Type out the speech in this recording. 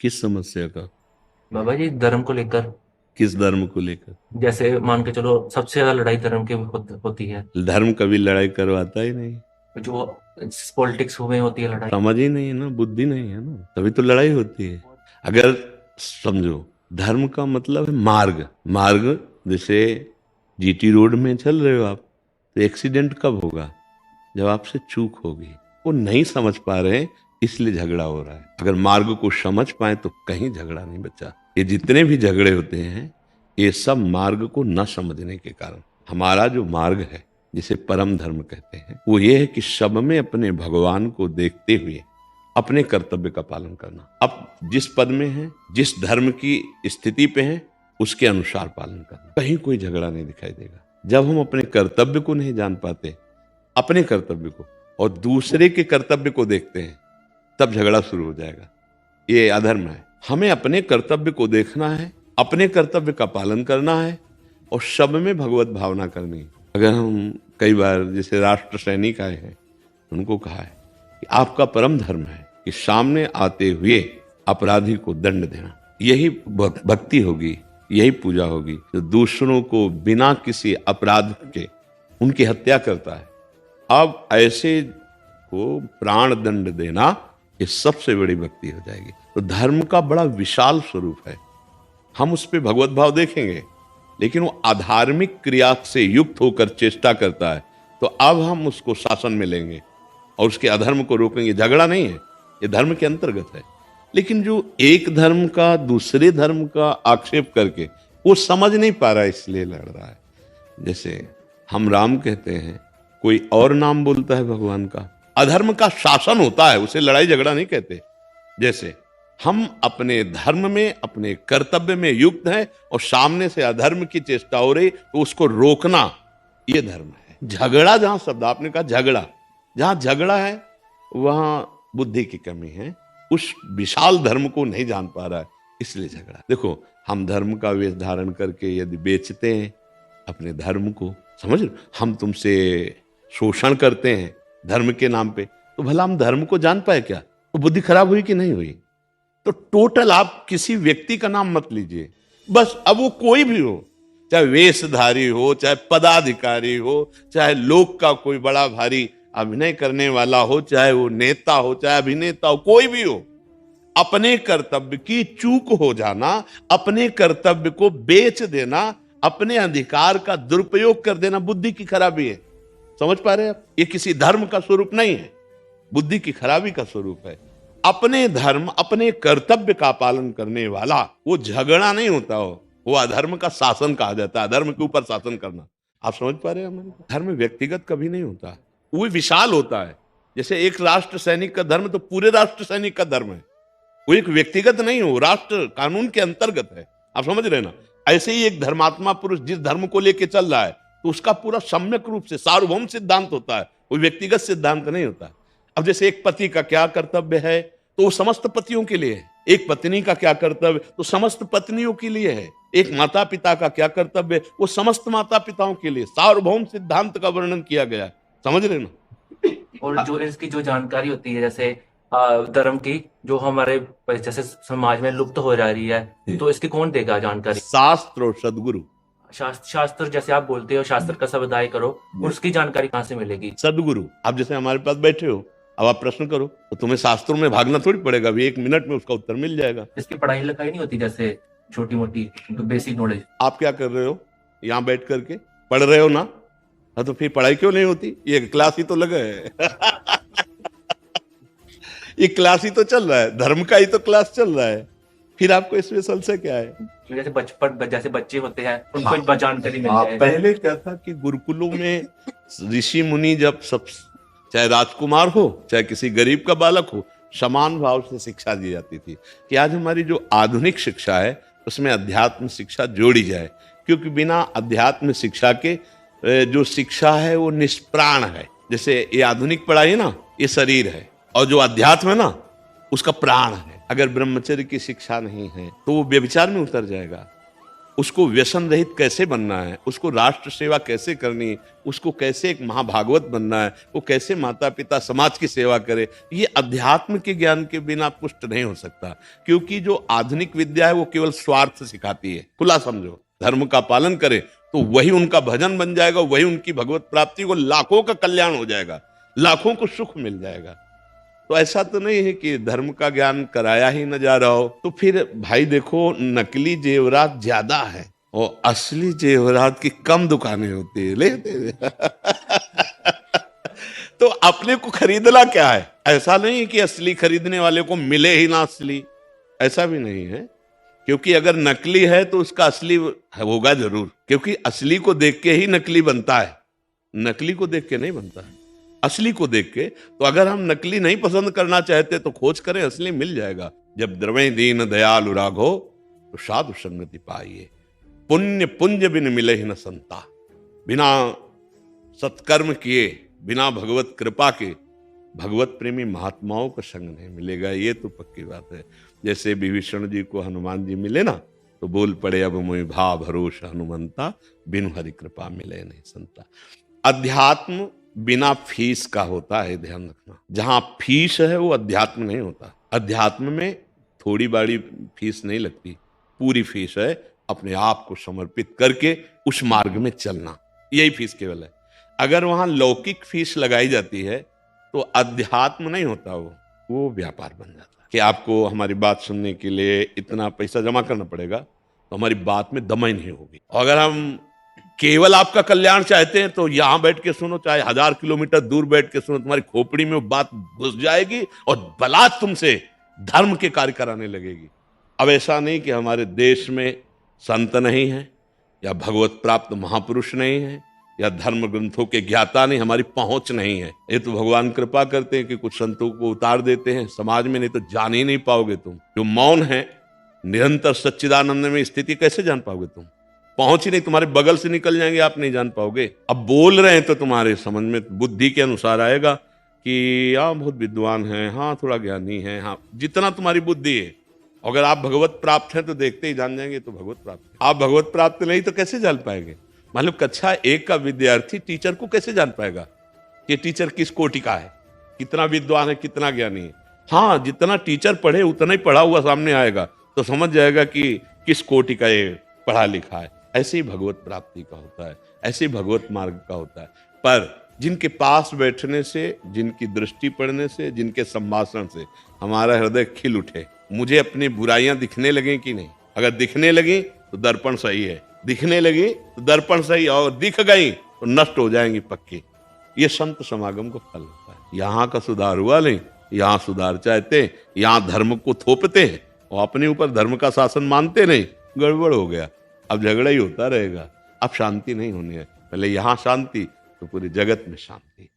किस समस्या का? बाबा जी, धर्म को लेकर। किस धर्म को लेकर? जैसे मान के चलो, सबसे ज्यादा लड़ाई धर्म की होती है। धर्म कभी लड़ाई करवाता ही नहीं। जो पॉलिटिक्स में होती है लड़ाई। समझ ही नहीं है ना, बुद्धि नहीं है ना, तभी तो लड़ाई होती है। अगर समझो, धर्म का मतलब है मार्ग। मार्ग जैसे जीटी रोड में चल रहे हो आप, तो एक्सीडेंट कब होगा? जब आपसे चूक होगी। वो नहीं समझ पा रहे हैं, इसलिए झगड़ा हो रहा है। अगर मार्ग को समझ पाए तो कहीं झगड़ा नहीं बचा। ये जितने भी झगड़े होते हैं, ये सब मार्ग को न समझने के कारण। हमारा जो मार्ग है, जिसे परम धर्म कहते हैं, वो ये है कि सब में अपने भगवान को देखते हुए अपने कर्तव्य का पालन करना। अब जिस पद में है, जिस धर्म की स्थिति पे है, उसके अनुसार पालन करना। कहीं कोई झगड़ा नहीं दिखाई देगा। जब हम अपने कर्तव्य को नहीं जान पाते, अपने कर्तव्य को, और दूसरे के कर्तव्य को देखते हैं, तब झगड़ा शुरू हो जाएगा। ये अधर्म है। हमें अपने कर्तव्य को देखना है, अपने कर्तव्य का पालन करना है, और सब में भगवत भावना करनी है। अगर हम कई बार जैसे राष्ट्र सैनिक आए हैं, उनको कहा है कि आपका परम धर्म है कि सामने आते हुए अपराधी को दंड देना। यही भक्ति होगी, यही पूजा होगी। जो दूसरों को बिना किसी अपराध के उनकी हत्या करता है, अब ऐसे को प्राण दंड देना, ये सबसे बड़ी भक्ति हो जाएगी। तो धर्म का बड़ा विशाल स्वरूप है। हम उस पर भगवत भाव देखेंगे, लेकिन वो अधार्मिक क्रिया से युक्त होकर चेष्टा करता है, तो अब हम उसको शासन में लेंगे और उसके अधर्म को रोकेंगे। झगड़ा नहीं है, ये धर्म के अंतर्गत है। लेकिन जो एक धर्म का दूसरे धर्म का आक्षेप करके वो समझ नहीं पा रहा है, इसलिए लड़ रहा है। जैसे हम राम कहते हैं, कोई और नाम बोलता है भगवान का। अधर्म का शासन होता है, उसे लड़ाई झगड़ा नहीं कहते। जैसे हम अपने धर्म में, अपने कर्तव्य में युक्त हैं, और सामने से अधर्म की चेष्टा हो रही, तो उसको रोकना, ये धर्म है। झगड़ा, जहां शब्द आपने कहा झगड़ा, जहां झगड़ा है वहां बुद्धि की कमी है। उस विशाल धर्म को नहीं जान पा रहा है, इसलिए झगड़ा। देखो, हम धर्म का वेश धारण करके यदि बेचते हैं अपने धर्म को, समझ लो, हम तुमसे शोषण करते हैं धर्म के नाम पे, तो भला हम धर्म को जान पाए क्या? तो बुद्धि खराब हुई कि नहीं हुई? तो टोटल आप किसी व्यक्ति का नाम मत लीजिए, बस। अब वो कोई भी हो, चाहे वेशधारी हो, चाहे पदाधिकारी हो, चाहे लोक का कोई बड़ा भारी अभिनय करने वाला हो, चाहे वो नेता हो, चाहे अभिनेता हो, कोई भी हो, अपने कर्तव्य की चूक हो जाना, अपने कर्तव्य को बेच देना, अपने अधिकार का दुरुपयोग कर देना, बुद्धि की खराबी है। समझ पा रहे हैं आप? ये किसी धर्म का स्वरूप नहीं है, बुद्धि की खराबी का स्वरूप है। अपने धर्म, अपने कर्तव्य का पालन करने वाला, वो झगड़ा नहीं होता हो, वो अधर्म का शासन कहा जाता है। अधर्म के ऊपर शासन करना। आप समझ पा रहे हैं? हमारे धर्म व्यक्तिगत कभी नहीं होता, वो विशाल होता है। जैसे एक राष्ट्र सैनिक का धर्म तो पूरे राष्ट्र सैनिक का धर्म है, वो एक व्यक्तिगत नहीं हो, राष्ट्र कानून के अंतर्गत है। आप समझ रहे हैं ना? ऐसे ही एक धर्मात्मा पुरुष जिस धर्म को लेके चल रहा है, तो उसका पूरा सम्यक रूप से सार्वभौम सिद्धांत होता है, वो व्यक्तिगत सिद्धांत नहीं होता। अब जैसे एक पति का क्या कर्तव्य है, तो वो समस्त पतियों के लिए है। एक पत्नी का क्या कर्तव्य, तो समस्त पत्नियों के लिए है। एक माता पिता का क्या कर्तव्य, वो समस्त माता पिताओं के लिए। सार्वभौम सिद्धांत का वर्णन किया गया है। समझ रहे ना? और जो इसकी जो जानकारी होती है, जैसे धर्म की, जो हमारे जैसे समाज में लुप्त हो जा रही है, तो इसकी कौन देगा जानकारी? शास्त्र और सदगुरु। शास्त्र जैसे आप बोलते हो, शास्त्र का समुदाय करो, उसकी जानकारी कहाँ से मिलेगी? सदगुरु। आप जैसे हमारे पास बैठे हो, अब आप प्रश्न करो, तो तुम्हें शास्त्रों में भागना थोड़ी पड़ेगा, अभी 1 मिनट में उसका उत्तर मिल जाएगा। इसकी पढ़ाई लिखाई नहीं होती, जैसे छोटी मोटी बेसिक नॉलेज? आप क्या कर रहे हो यहाँ बैठ करके? पढ़ रहे हो ना? हाँ, तो फिर पढ़ाई क्यों नहीं होती? ये क्लास ही तो लगा है। ये क्लास ही तो चल रहा है, धर्म का ही तो क्लास चल रहा है, फिर आपको स्पेशल से क्या है? जैसे बचपन, जैसे बच्चे होते हैं, उनको जानकारी मिल जाए। पहले क्या था कि गुरुकुलों में ऋषि मुनि, जब सब, चाहे राजकुमार हो चाहे किसी गरीब का बालक हो, समान भाव से शिक्षा दी जाती थी। कि आज हमारी जो आधुनिक शिक्षा है, उसमें अध्यात्म शिक्षा जोड़ी जाए, क्योंकि बिना अध्यात्म शिक्षा के जो शिक्षा है वो निष्प्राण है। जैसे ये आधुनिक पढ़ाई है ना, ये शरीर है, और जो अध्यात्म है ना, उसका प्राण है। अगर ब्रह्मचर्य की शिक्षा नहीं है, तो वो व्यभिचार में उतर जाएगा। उसको व्यसन रहित कैसे बनना है, उसको राष्ट्र सेवा कैसे करनी है, उसको कैसे एक महाभागवत बनना है, वो कैसे माता पिता समाज की सेवा करे, ये अध्यात्म के ज्ञान के बिना पुष्ट नहीं हो सकता। क्योंकि जो आधुनिक विद्या है वो केवल स्वार्थ सिखाती है। खुला समझो, धर्म का पालन करे तो वही उनका भजन बन जाएगा, वही उनकी भगवत प्राप्ति, को लाखों का कल्याण हो जाएगा, लाखों को सुख मिल जाएगा। तो ऐसा तो नहीं है कि धर्म का ज्ञान कराया ही न जा रहा हो। तो फिर भाई देखो, नकली जेवरात ज्यादा है और असली जेवरात की कम दुकानें होती है, लेते तो अपने को खरीदना क्या है? ऐसा नहीं है कि असली खरीदने वाले को मिले ही ना असली, ऐसा भी नहीं है। क्योंकि अगर नकली है तो उसका असली होगा जरूर, क्योंकि असली को देख के ही नकली बनता है, नकली को देख के नहीं बनता है, असली को देख के। तो अगर हम नकली नहीं पसंद करना चाहते तो खोज करें, असली मिल जाएगा। जब द्रवें दीन दयालु राघो तो साधु संगति पाइए, पुण्य पुंज बिन मिले ही न संता। बिना सत्कर्म किए, बिना भगवत कृपा के भगवत प्रेमी महात्माओं का संग नहीं मिलेगा, ये तो पक्की बात है। जैसे विभीषण जी को हनुमान जी मिले ना, तो बोल पड़े अब मोहि भा भरोस हनुमंता, बिनु हरि कृपा मिले नहीं संता। अध्यात्म बिना फीस का होता है, ध्यान रखना। जहां फीस है वो अध्यात्म नहीं होता। अध्यात्म में थोड़ी बड़ी फीस नहीं लगती, पूरी फीस है अपने आप को समर्पित करके उस मार्ग में चलना, यही फीस केवल है। अगर वहां लौकिक फीस लगाई जाती है तो अध्यात्म नहीं होता, वो व्यापार बन जाता है कि आपको हमारी बात सुनने के लिए इतना पैसा जमा करना पड़ेगा, तो हमारी बात में दम ही नहीं होगी। और अगर हम केवल आपका कल्याण चाहते हैं तो यहां बैठ के सुनो, चाहे 1000 किलोमीटर दूर बैठ के सुनो, तुम्हारी खोपड़ी में वो बात घुस जाएगी और बलात् तुमसे धर्म के कार्य कराने लगेगी। अब ऐसा नहीं कि हमारे देश में संत नहीं है, या भगवत प्राप्त महापुरुष नहीं है, या धर्म ग्रंथों के ज्ञाता नहीं, हमारी पहुंच नहीं है। ये तो भगवान कृपा करते हैं कि कुछ संतों को उतार देते हैं समाज में, नहीं तो जान ही नहीं पाओगे तुम। जो मौन है, निरंतर सच्चिदानंद में स्थिति कैसे जान पाओगे तुम? पहुंच ही नहीं, तुम्हारे बगल से निकल जाएंगे, आप नहीं जान पाओगे। अब बोल रहे हैं तो तुम्हारे समझ में बुद्धि के अनुसार आएगा कि हाँ बहुत विद्वान है, हाँ थोड़ा ज्ञानी है, हाँ जितना तुम्हारी बुद्धि है। अगर आप भगवत प्राप्त हैं तो देखते ही जान जाएंगे तो भगवत प्राप्त। आप भगवत प्राप्त नहीं तो कैसे जान पाएंगे? मतलब कक्षा 1 का विद्यार्थी टीचर को कैसे जान पाएगा कि टीचर किस कोटि का है, कितना विद्वान है, कितना ज्ञानी है? हाँ, जितना टीचर पढ़े उतना ही पढ़ा हुआ सामने आएगा तो समझ जाएगा कि किस कोटि का ये पढ़ा लिखा है। ऐसे ही भगवत प्राप्ति का होता है, ऐसे ही भगवत मार्ग का होता है। पर जिनके पास बैठने से, जिनकी दृष्टि पड़ने से, जिनके संभाषण से हमारा हृदय खिल उठे, मुझे अपनी बुराइयां दिखने लगे कि नहीं। अगर दिखने लगी तो दर्पण सही है, दिखने लगी तो दर्पण सही, और दिख गई तो नष्ट हो जाएंगी पक्की। ये संत समागम को फल होता है। यहाँ का सुधार हुआ नहीं, यहाँ सुधार चाहते हैं, यहाँ धर्म को थोपते हैं और अपने ऊपर धर्म का शासन मानते नहीं, गड़बड़ हो गया। अब झगड़ा ही होता रहेगा, अब शांति नहीं होनी है। पहले यहाँ शांति तो पूरे जगत में शांति।